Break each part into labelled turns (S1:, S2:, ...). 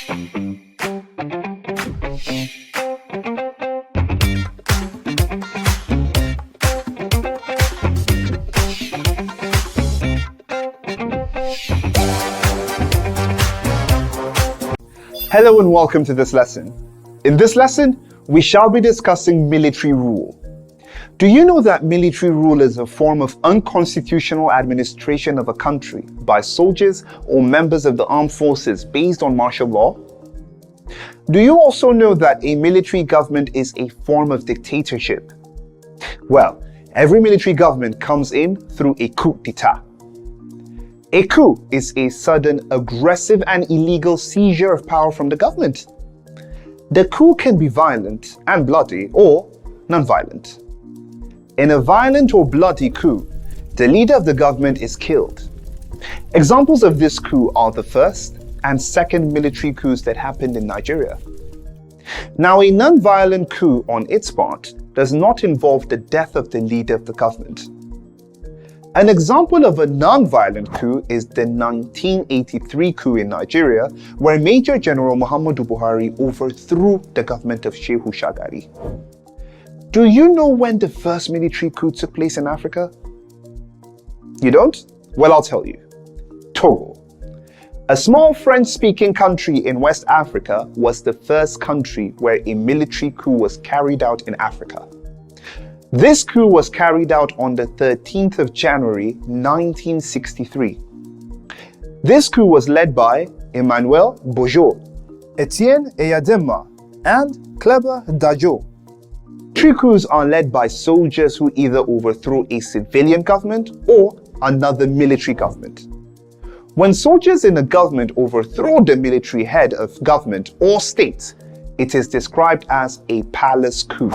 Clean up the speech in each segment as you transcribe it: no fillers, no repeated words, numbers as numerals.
S1: Hello and welcome to this lesson. In this lesson, we shall be discussing military rule. Do you know that military rule is a form of unconstitutional administration of a country by soldiers or members of the armed forces based on martial law? Do you also know that a military government is a form of dictatorship? Well, every military government comes in through a coup d'etat. A coup is a sudden, aggressive and illegal seizure of power from the government. The coup can be violent and bloody or non-violent. In a violent or bloody coup, the leader of the government is killed. Examples of this coup are the first and second military coups that happened in Nigeria. Now, a non-violent coup on its part does not involve the death of the leader of the government. An example of a non-violent coup is the 1983 coup in Nigeria, where Major General Muhammadu Buhari overthrew the government of Shehu Shagari. Do you know when the first military coup took place in Africa? You don't? Well, I'll tell you. Togo. A small French-speaking country in West Africa was the first country where a military coup was carried out in Africa. This coup was carried out on the 13th of January 1963. This coup was led by Emmanuel Bojo, Etienne Eyadema, and Kleber Dajo. Military coups are led by soldiers who either overthrow a civilian government or another military government. When soldiers in a government overthrow the military head of government or state, it is described as a palace coup.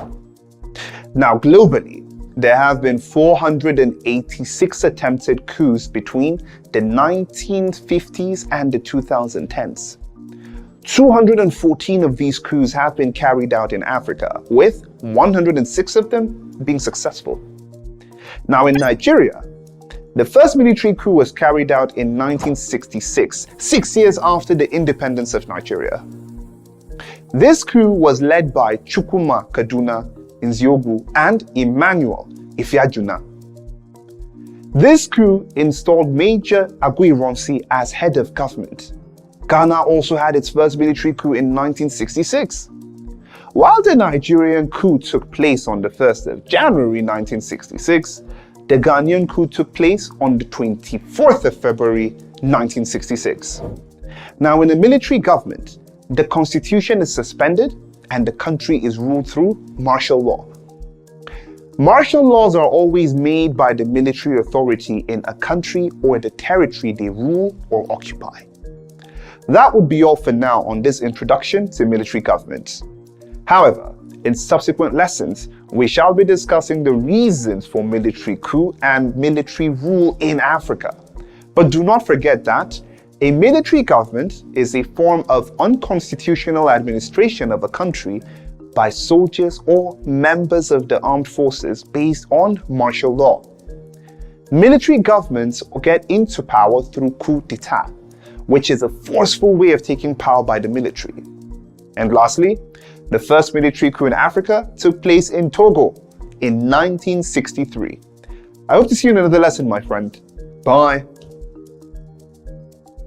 S1: Now, globally, there have been 486 attempted coups between the 1950s and the 2010s. 214 of these coups have been carried out in Africa, with 106 of them being successful. Now, in Nigeria, the first military coup was carried out in 1966, 6 years after the independence of Nigeria. This coup was led by Chukwuma Kaduna Nziogu and Emmanuel Ifeajuna. This coup installed Major Aguiyi-Ironsi as head of government. Ghana also had its first military coup in 1966. While the Nigerian coup took place on the 1st of January 1966, the Ghanaian coup took place on the 24th of February 1966. Now, in a military government, the constitution is suspended and the country is ruled through martial law. Martial laws are always made by the military authority in a country or the territory they rule or occupy. That would be all for now on this introduction to military government. However, in subsequent lessons, we shall be discussing the reasons for military coup and military rule in Africa. But do not forget that a military government is a form of unconstitutional administration of a country by soldiers or members of the armed forces based on martial law. Military governments get into power through coup d'etat, which is a forceful way of taking power by the military. And lastly, the first military coup in Africa took place in Togo in 1963. I hope to see you in another lesson, my friend. Bye.